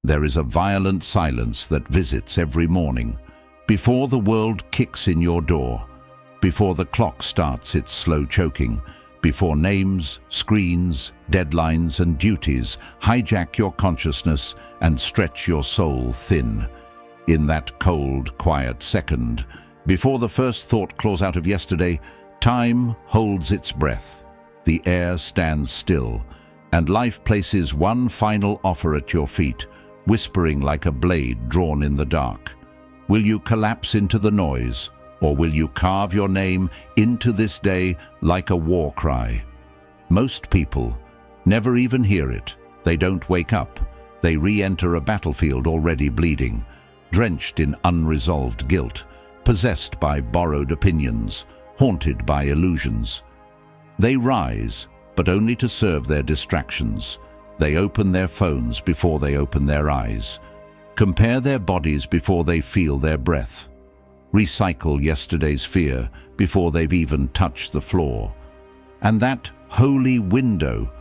There is a violent silence that visits every morning, before the world kicks in your door, before the clock starts its slow choking, before names, screens, deadlines and duties hijack your consciousness and stretch your soul thin. In that cold, quiet second, before the first thought claws out of yesterday, time holds its breath. The air stands still, and life places one final offer at your feet, whispering like a blade drawn in the dark. Will you collapse into the noise, or will you carve your name into this day like a war cry? Most people never even hear it. They don't wake up. They re-enter a battlefield already bleeding, drenched in unresolved guilt, possessed by borrowed opinions, haunted by illusions. They rise, but only to serve their distractions. They open their phones before they open their eyes, compare their bodies before they feel their breath, recycle yesterday's fear before they've even touched the floor. And that holy window,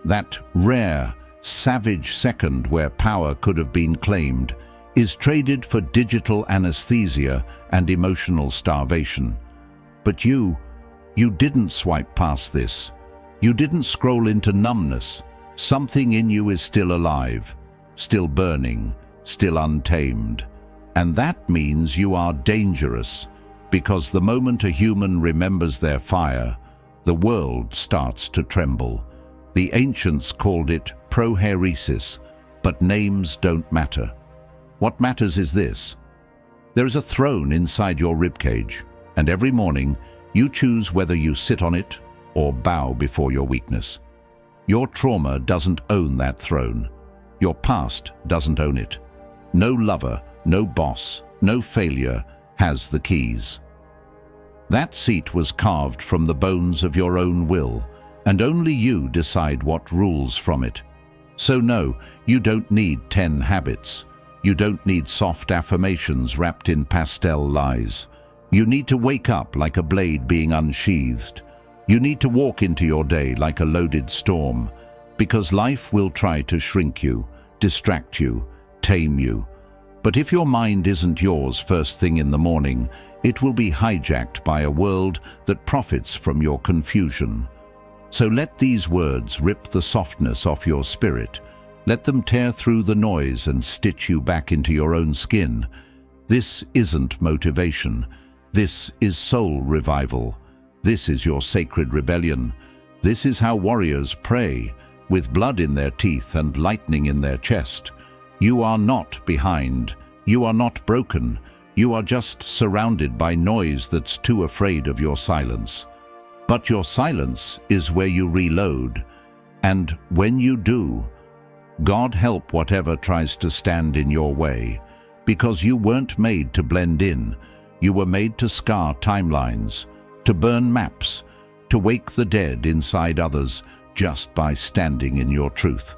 that rare, savage second where power could have been claimed, is traded for digital anesthesia and emotional starvation. But you didn't swipe past this. You didn't scroll into numbness. Something in you is still alive, still burning, still untamed. And that means you are dangerous, because the moment a human remembers their fire, the world starts to tremble. The ancients called it prohairesis, but names don't matter. What matters is this. There is a throne inside your ribcage, and every morning you choose whether you sit on it or bow before your weakness. Your trauma doesn't own that throne. Your past doesn't own it. No lover, no boss, no failure has the keys. That seat was carved from the bones of your own will, and only you decide what rules from it. So no, you don't need 10 habits. You don't need soft affirmations wrapped in pastel lies. You need to wake up like a blade being unsheathed. You need to walk into your day like a loaded storm, because life will try to shrink you, distract you, tame you. But if your mind isn't yours first thing in the morning, it will be hijacked by a world that profits from your confusion. So let these words rip the softness off your spirit. Let them tear through the noise and stitch you back into your own skin. This isn't motivation. This is soul revival. This is your sacred rebellion. This is how warriors pray, with blood in their teeth and lightning in their chest. You are not behind. You are not broken. You are just surrounded by noise that's too afraid of your silence. But your silence is where you reload. And when you do, God help whatever tries to stand in your way, because you weren't made to blend in. You were made to scar timelines, to burn maps, to wake the dead inside others just by standing in your truth.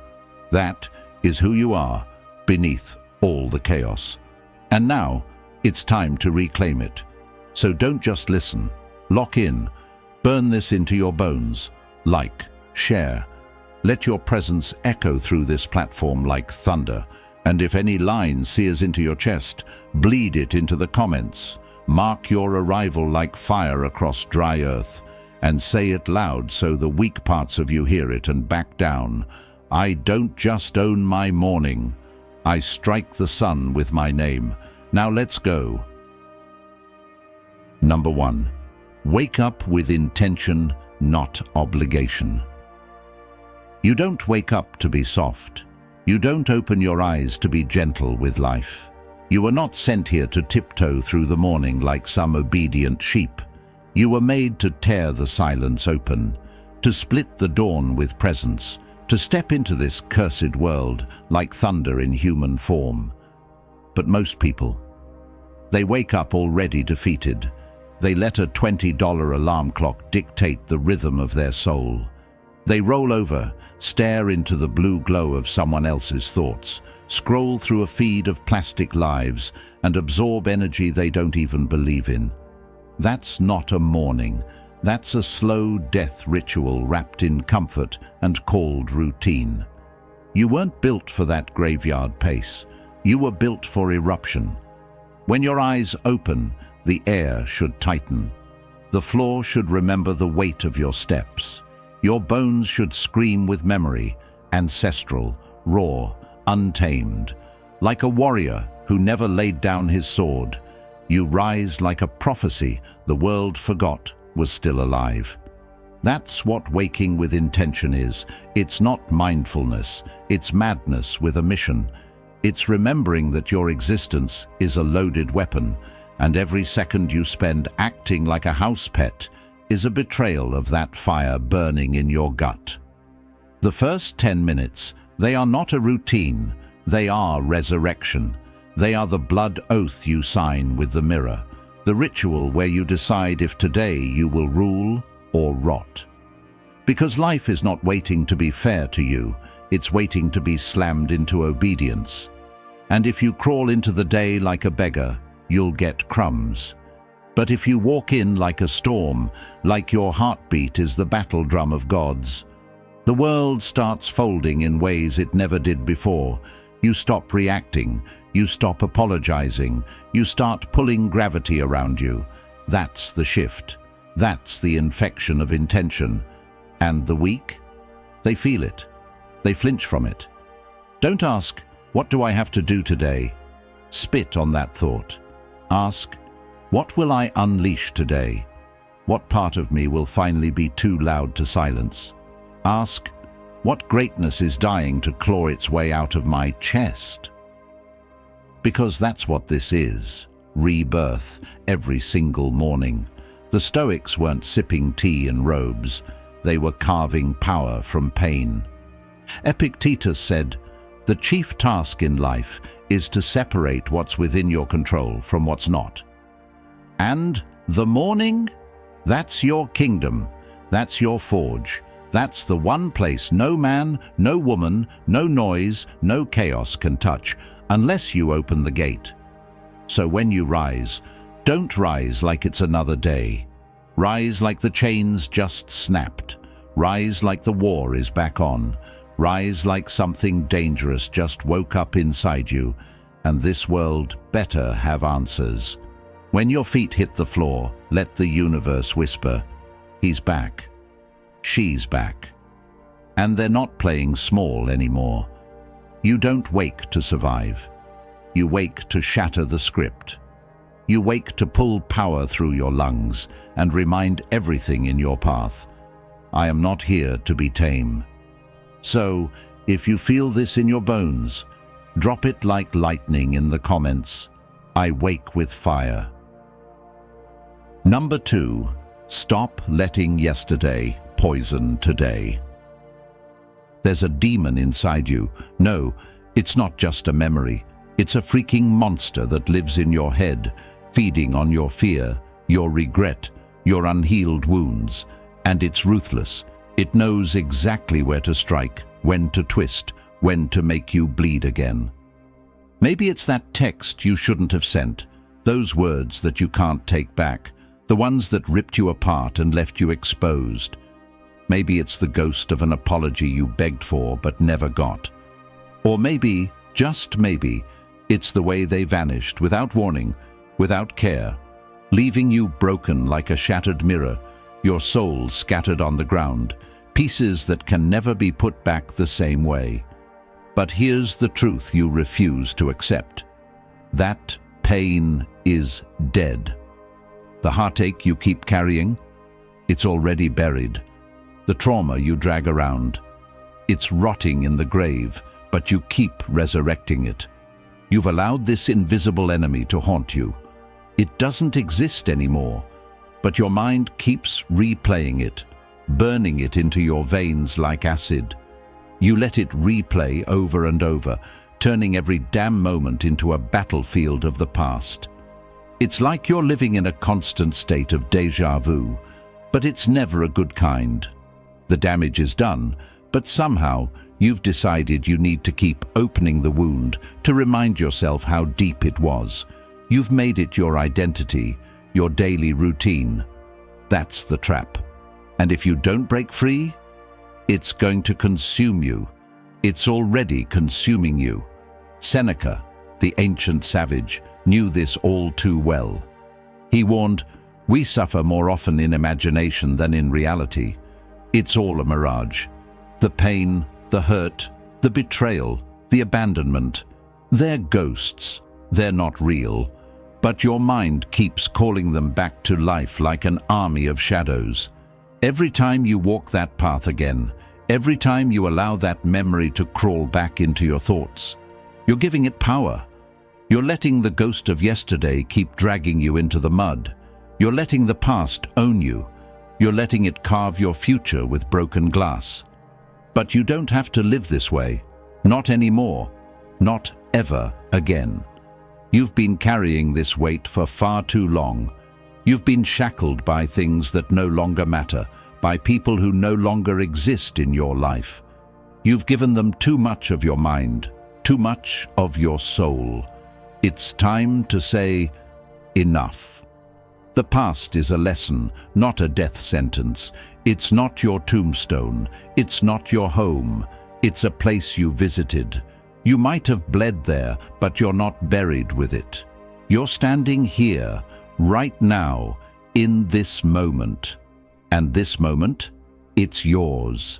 That is who you are beneath all the chaos. And now it's time to reclaim it. So don't just listen, lock in, burn this into your bones, like, share. Let your presence echo through this platform like thunder, and if any line sears into your chest, bleed it into the comments. Mark your arrival like fire across dry earth, and say it loud so the weak parts of you hear it and back down. I don't just own my morning. I strike the sun with my name. Now let's go. Number 1. Wake up with intention, not obligation. You don't wake up to be soft. You don't open your eyes to be gentle with life. You were not sent here to tiptoe through the morning like some obedient sheep. You were made to tear the silence open, to split the dawn with presence, to step into this cursed world like thunder in human form. But most people, they wake up already defeated. They let a $20 alarm clock dictate the rhythm of their soul. They roll over, stare into the blue glow of someone else's thoughts, scroll through a feed of plastic lives, and absorb energy they don't even believe in. That's not a morning. That's a slow death ritual wrapped in comfort and called routine. You weren't built for that graveyard pace. You were built for eruption. When your eyes open, the air should tighten. The floor should remember the weight of your steps. Your bones should scream with memory, ancestral, raw, untamed. Like a warrior who never laid down his sword, you rise like a prophecy the world forgot was still alive. That's what waking with intention is. It's not mindfulness, it's madness with a mission. It's remembering that your existence is a loaded weapon, and every second you spend acting like a house pet is a betrayal of that fire burning in your gut. The first 10 minutes, they are not a routine, they are resurrection. They are the blood oath you sign with the mirror, the ritual where you decide if today you will rule or rot. Because life is not waiting to be fair to you, it's waiting to be slammed into obedience. And if you crawl into the day like a beggar, you'll get crumbs. But if you walk in like a storm, like your heartbeat is the battle drum of gods, the world starts folding in ways it never did before. You stop reacting, you stop apologizing, you start pulling gravity around you. That's the shift. That's the infection of intention. And the weak? They feel it. They flinch from it. Don't ask, what do I have to do today? Spit on that thought. Ask, what will I unleash today? What part of me will finally be too loud to silence? Ask, what greatness is dying to claw its way out of my chest? Because that's what this is, rebirth, every single morning. The Stoics weren't sipping tea in robes, they were carving power from pain. Epictetus said, the chief task in life is to separate what's within your control from what's not. And the morning? That's your kingdom, that's your forge. That's the one place no man, no woman, no noise, no chaos can touch, unless you open the gate. So when you rise, don't rise like it's another day. Rise like the chains just snapped. Rise like the war is back on. Rise like something dangerous just woke up inside you, and this world better have answers. When your feet hit the floor, let the universe whisper, he's back. She's back. And they're not playing small anymore. You don't wake to survive. You wake to shatter the script. You wake to pull power through your lungs and remind everything in your path, I am not here to be tame. So, if you feel this in your bones, drop it like lightning in the comments. I wake with fire. Number 2. Stop letting yesterday poison today. There's a demon inside you. No, it's not just a memory. It's a freaking monster that lives in your head, feeding on your fear, your regret, your unhealed wounds. And it's ruthless. It knows exactly where to strike, when to twist, when to make you bleed again. Maybe it's that text you shouldn't have sent, those words that you can't take back, the ones that ripped you apart and left you exposed. Maybe it's the ghost of an apology you begged for but never got. Or maybe, just maybe, it's the way they vanished without warning, without care, leaving you broken like a shattered mirror, your soul scattered on the ground, pieces that can never be put back the same way. But here's the truth you refuse to accept. That pain is dead. The heartache you keep carrying, it's already buried. The trauma you drag around, it's rotting in the grave, but you keep resurrecting it. You've allowed this invisible enemy to haunt you. It doesn't exist anymore, but your mind keeps replaying it, burning it into your veins like acid. You let it replay over and over, turning every damn moment into a battlefield of the past. It's like you're living in a constant state of déjà vu, but it's never a good kind. The damage is done, but somehow you've decided you need to keep opening the wound to remind yourself how deep it was. You've made it your identity, your daily routine. That's the trap. And if you don't break free, it's going to consume you. It's already consuming you. Seneca, the ancient savage, knew this all too well. He warned, "We suffer more often in imagination than in reality. It's all a mirage. The pain, the hurt, the betrayal, the abandonment, they're ghosts. They're not real. But your mind keeps calling them back to life like an army of shadows. Every time you walk that path again, every time you allow that memory to crawl back into your thoughts, you're giving it power. You're letting the ghost of yesterday keep dragging you into the mud. You're letting the past own you. You're letting it carve your future with broken glass. But you don't have to live this way. Not anymore. Not ever again. You've been carrying this weight for far too long. You've been shackled by things that no longer matter, by people who no longer exist in your life. You've given them too much of your mind, too much of your soul. It's time to say, enough. The past is a lesson, not a death sentence. It's not your tombstone. It's not your home. It's a place you visited. You might have bled there, but you're not buried with it. You're standing here, right now, in this moment. And this moment, it's yours.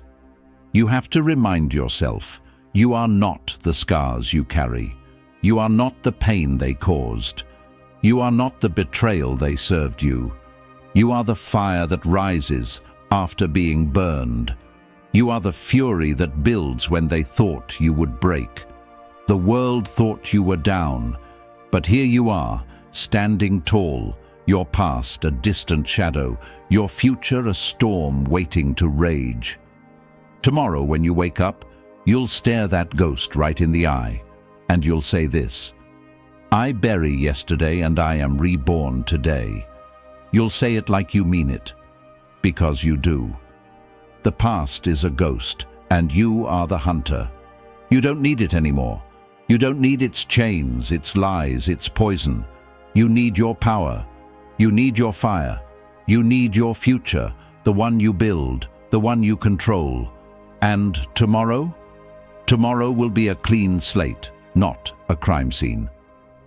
You have to remind yourself, you are not the scars you carry. You are not the pain they caused. You are not the betrayal they served you. You are the fire that rises after being burned. You are the fury that builds when they thought you would break. The world thought you were down, but here you are, standing tall, your past a distant shadow, your future a storm waiting to rage. Tomorrow when you wake up, you'll stare that ghost right in the eye, and you'll say this, "I bury yesterday and I am reborn today." You'll say it like you mean it, because you do. The past is a ghost, and you are the hunter. You don't need it anymore. You don't need its chains, its lies, its poison. You need your power. You need your fire. You need your future, the one you build, the one you control. And tomorrow? Tomorrow will be a clean slate, not a crime scene.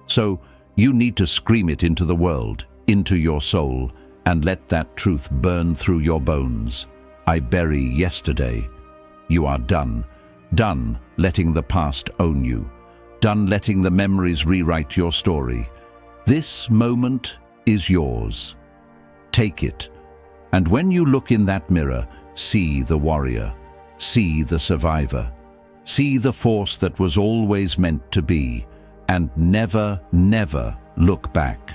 So you need to scream it into the world, into your soul, and let that truth burn through your bones. I bury yesterday. You are done. Done letting the past own you. Done letting the memories rewrite your story. This moment is yours. Take it. And when you look in that mirror, see the warrior. See the survivor. See the force that was always meant to be. And never, never look back.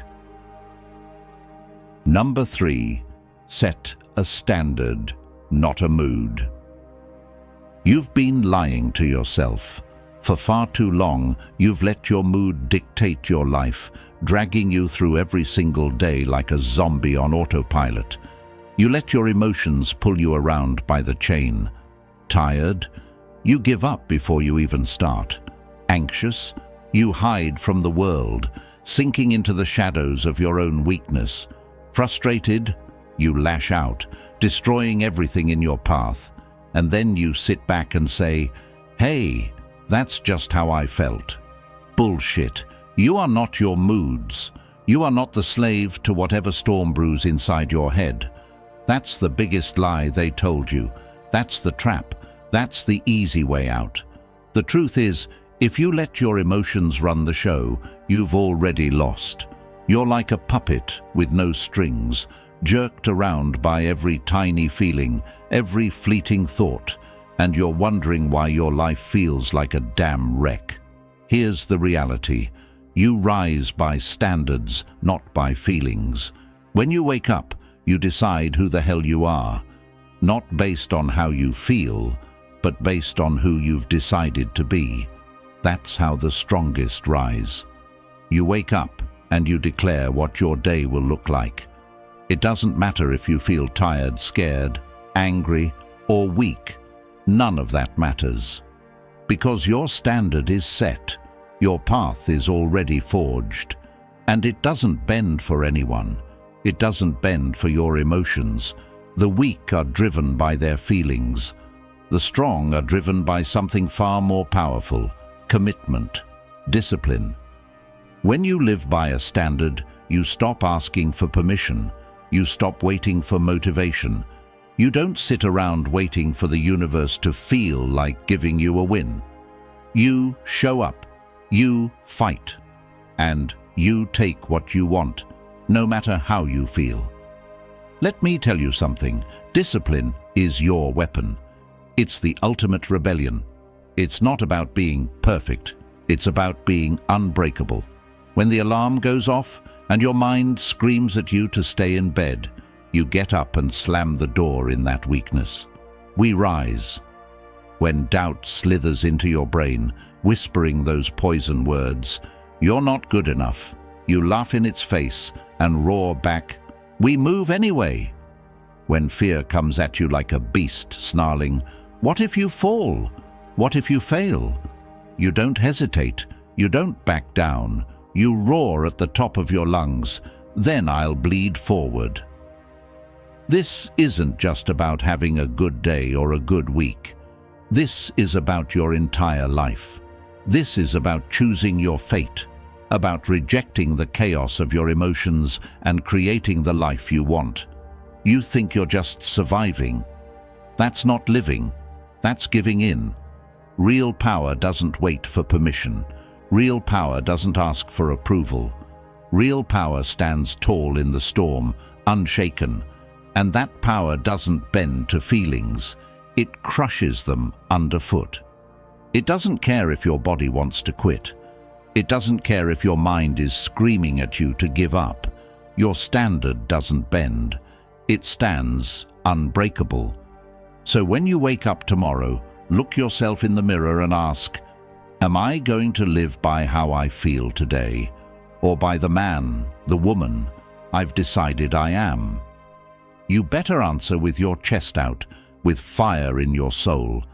Number 3. Set a standard, not a mood. You've been lying to yourself. For far too long, you've let your mood dictate your life, dragging you through every single day like a zombie on autopilot. You let your emotions pull you around by the chain. Tired? You give up before you even start. Anxious? You hide from the world, sinking into the shadows of your own weakness. Frustrated? You lash out, destroying everything in your path. And then you sit back and say, "Hey, that's just how I felt." Bullshit. You are not your moods. You are not the slave to whatever storm brews inside your head. That's the biggest lie they told you. That's the trap. That's the easy way out. The truth is, if you let your emotions run the show, you've already lost. You're like a puppet with no strings, jerked around by every tiny feeling, every fleeting thought, and you're wondering why your life feels like a damn wreck. Here's the reality. You rise by standards, not by feelings. When you wake up, you decide who the hell you are, not based on how you feel, but based on who you've decided to be. That's how the strongest rise. You wake up and you declare what your day will look like. It doesn't matter if you feel tired, scared, angry, or weak. None of that matters. Because your standard is set, your path is already forged, and it doesn't bend for anyone. It doesn't bend for your emotions. The weak are driven by their feelings. The strong are driven by something far more powerful: commitment, discipline. When you live by a standard, you stop asking for permission. You stop waiting for motivation. You don't sit around waiting for the universe to feel like giving you a win. You show up, you fight, and you take what you want, no matter how you feel. Let me tell you something. Discipline is your weapon. It's the ultimate rebellion. It's not about being perfect. It's about being unbreakable. When the alarm goes off and your mind screams at you to stay in bed, you get up and slam the door in that weakness. We rise. When doubt slithers into your brain, whispering those poison words, "You're not good enough," you laugh in its face and roar back, "We move anyway." When fear comes at you like a beast, snarling, "What if you fall? What if you fail?" you don't hesitate. You don't back down. You roar at the top of your lungs, "Then I'll bleed forward." This isn't just about having a good day or a good week. This is about your entire life. This is about choosing your fate, about rejecting the chaos of your emotions and creating the life you want. You think you're just surviving. That's not living. That's giving in. Real power doesn't wait for permission. Real power doesn't ask for approval. Real power stands tall in the storm, unshaken. And that power doesn't bend to feelings. It crushes them underfoot. It doesn't care if your body wants to quit. It doesn't care if your mind is screaming at you to give up. Your standard doesn't bend. It stands unbreakable. So when you wake up tomorrow, look yourself in the mirror and ask, am I going to live by how I feel today, or by the man, the woman, I've decided I am? You better answer with your chest out, with fire in your soul,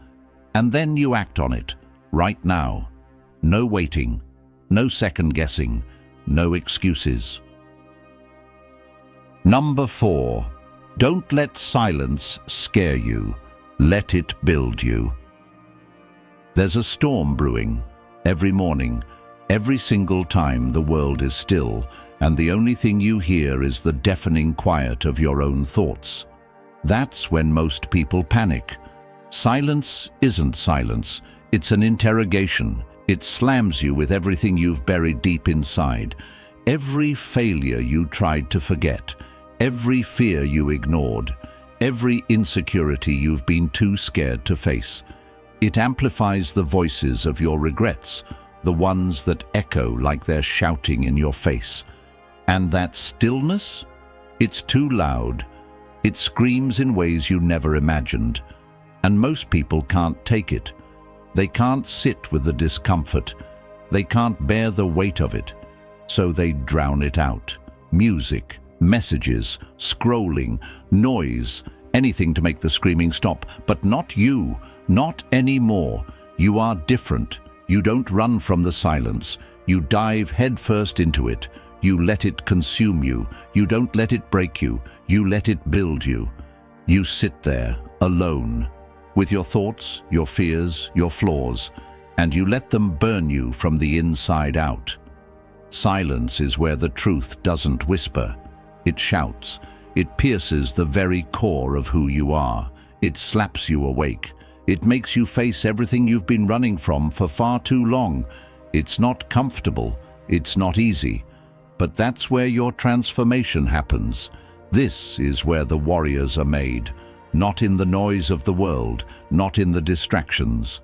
and then you act on it, right now. No waiting, no second guessing, no excuses. Number 4, don't let silence scare you. Let it build you. There's a storm brewing. Every morning, every single time the world is still, and the only thing you hear is the deafening quiet of your own thoughts. That's when most people panic. Silence isn't silence. It's an interrogation. It slams you with everything you've buried deep inside. Every failure you tried to forget. Every fear you ignored. Every insecurity you've been too scared to face. It amplifies the voices of your regrets, the ones that echo like they're shouting in your face. And that stillness? It's too loud. It screams in ways you never imagined. And most people can't take it. They can't sit with the discomfort. They can't bear the weight of it. So they drown it out. Music, messages, scrolling, noise, anything to make the screaming stop. But not you, not anymore. You are different. You don't run from the silence. You dive headfirst into it. You let it consume you. You don't let it break you. You let it build you. You sit there, alone, with your thoughts, your fears, your flaws, and you let them burn you from the inside out. Silence is where the truth doesn't whisper. It shouts. It pierces the very core of who you are. It slaps you awake. It makes you face everything you've been running from for far too long. It's not comfortable. It's not easy. But that's where your transformation happens. This is where the warriors are made. Not in the noise of the world, not in the distractions,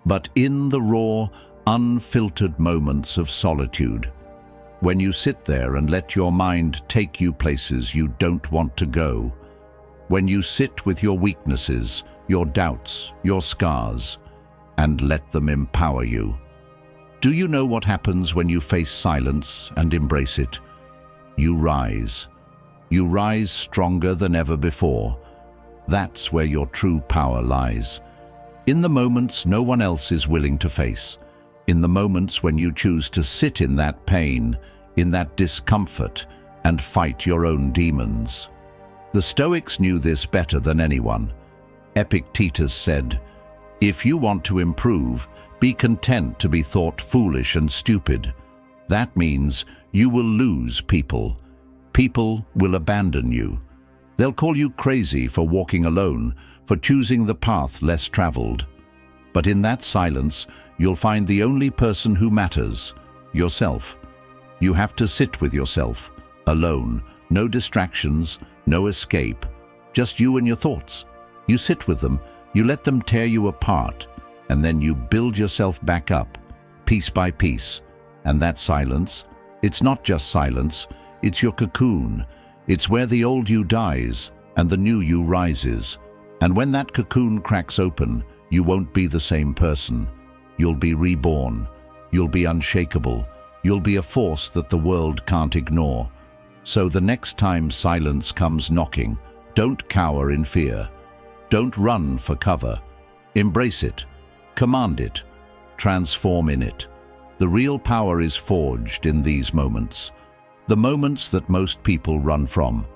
but in the raw, unfiltered moments of solitude. When you sit there and let your mind take you places you don't want to go. When you sit with your weaknesses, your doubts, your scars, and let them empower you. Do you know what happens when you face silence and embrace it? You rise. You rise stronger than ever before. That's where your true power lies. In the moments no one else is willing to face. In the moments when you choose to sit in that pain, in that discomfort, and fight your own demons. The Stoics knew this better than anyone. Epictetus said, If you want to improve, be content to be thought foolish and stupid. That means you will lose people. People will abandon you. They'll call you crazy for walking alone, for choosing the path less traveled. But in that silence, you'll find the only person who matters, yourself. You have to sit with yourself, alone, no distractions, no escape, just you and your thoughts. You sit with them, you let them tear you apart, and then you build yourself back up, piece by piece. And that silence, it's not just silence, it's your cocoon. It's where the old you dies and the new you rises. And when that cocoon cracks open, you won't be the same person. You'll be reborn. You'll be unshakable. You'll be a force that the world can't ignore. So the next time silence comes knocking, don't cower in fear. Don't run for cover. Embrace it. Command it. Transform in it. The real power is forged in these moments. The moments that most people run from.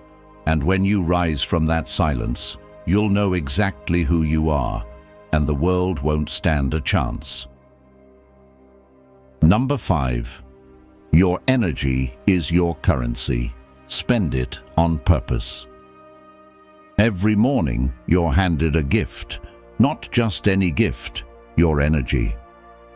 And when you rise from that silence, you'll know exactly who you are, and the world won't stand a chance. Number 5. Your energy is your currency. Spend it on purpose. Every morning, you're handed a gift. Not just any gift, your energy.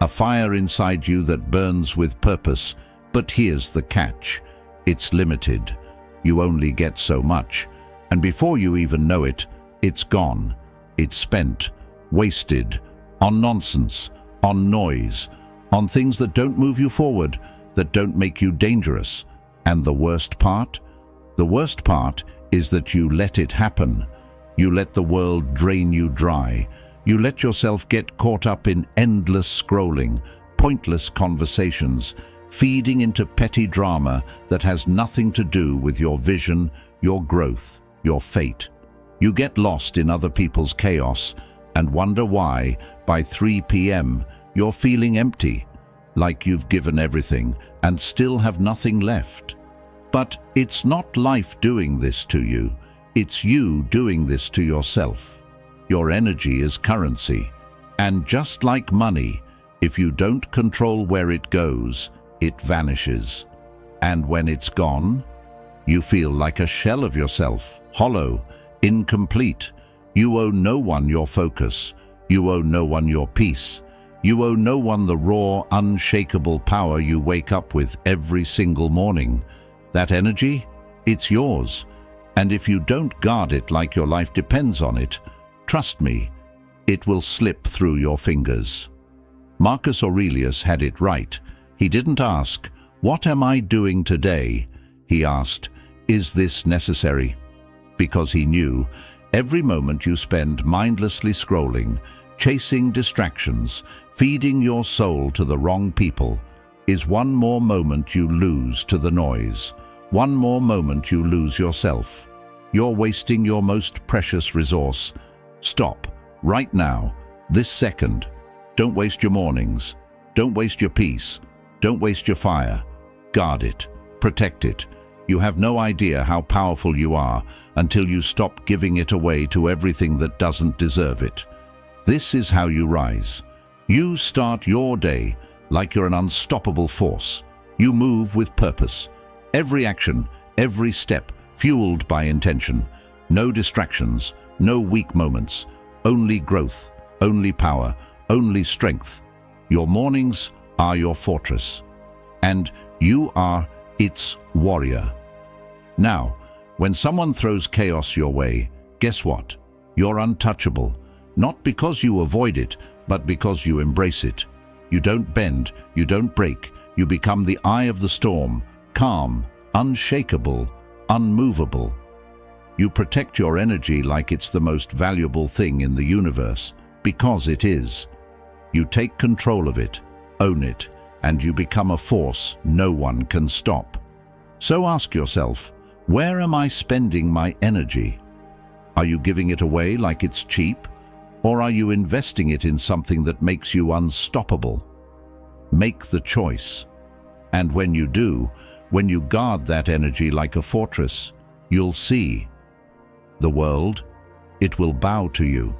A fire inside you that burns with purpose, but here's the catch. It's limited. You only get so much, and before you even know it, it's gone. It's spent, wasted, on nonsense, on noise, on things that don't move you forward, that don't make you dangerous. And the worst part? The worst part is that you let it happen. You let the world drain you dry. You let yourself get caught up in endless scrolling, pointless conversations, feeding into petty drama that has nothing to do with your vision, your growth, your fate. You get lost in other people's chaos and wonder why, by 3 p.m., you're feeling empty, like you've given everything and still have nothing left. But it's not life doing this to you, it's you doing this to yourself. Your energy is currency, and just like money, if you don't control where it goes, it vanishes. And when it's gone, you feel like a shell of yourself, hollow, incomplete. You owe no one your focus. You owe no one your peace. You owe no one the raw, unshakable power you wake up with every single morning. That energy, it's yours. And if you don't guard it like your life depends on it, trust me, it will slip through your fingers. Marcus Aurelius had it right. He didn't ask, "What am I doing today?" He asked, "Is this necessary?" Because he knew every moment you spend mindlessly scrolling, chasing distractions, feeding your soul to the wrong people, is one more moment you lose to the noise. One more moment you lose yourself. You're wasting your most precious resource. Stop, right now, this second. Don't waste your mornings. Don't waste your peace. Don't waste your fire. Guard it. Protect it. You have no idea how powerful you are until you stop giving it away to everything that doesn't deserve it. This is how you rise. You start your day like you're an unstoppable force. You move with purpose. Every action, every step, fueled by intention. No distractions, no weak moments. Only growth, only power, only strength. Your mornings are your fortress, and you are its warrior. Now, when someone throws chaos your way, guess what? You're untouchable, not because you avoid it, but because you embrace it. You don't bend, you don't break, you become the eye of the storm, calm, unshakable, unmovable. You protect your energy like it's the most valuable thing in the universe, because it is. You take control of it, own it, and you become a force no one can stop. So ask yourself, where am I spending my energy? Are you giving it away like it's cheap? Or are you investing it in something that makes you unstoppable? Make the choice. And when you do, when you guard that energy like a fortress, you'll see. The world, it will bow to you.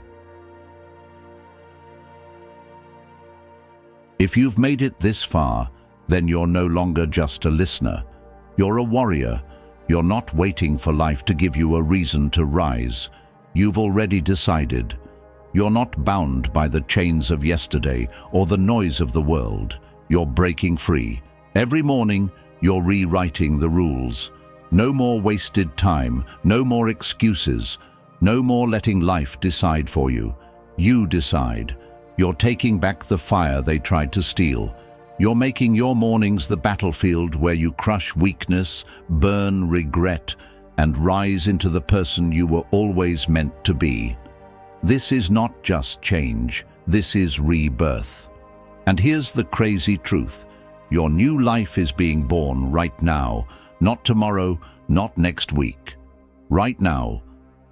If you've made it this far, then you're no longer just a listener. You're a warrior. You're not waiting for life to give you a reason to rise. You've already decided. You're not bound by the chains of yesterday or the noise of the world. You're breaking free. Every morning, you're rewriting the rules. No more wasted time, no more excuses, no more letting life decide for you. You decide. You're taking back the fire they tried to steal. You're making your mornings the battlefield where you crush weakness, burn regret, and rise into the person you were always meant to be. This is not just change, this is rebirth. And here's the crazy truth. Your new life is being born right now, not tomorrow, not next week. Right now.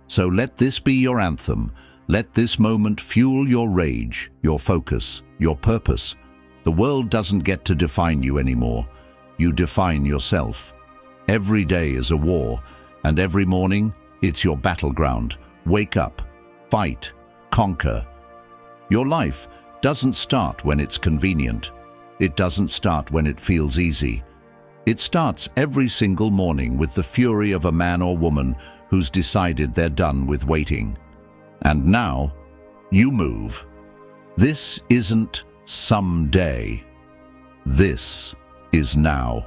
So let this be your anthem. Let this moment fuel your rage, your focus, your purpose. The world doesn't get to define you anymore. You define yourself. Every day is a war, and every morning, it's your battleground. Wake up, fight, conquer. Your life doesn't start when it's convenient. It doesn't start when it feels easy. It starts every single morning with the fury of a man or woman who's decided they're done with waiting. And now, you move. This isn't someday. This is now.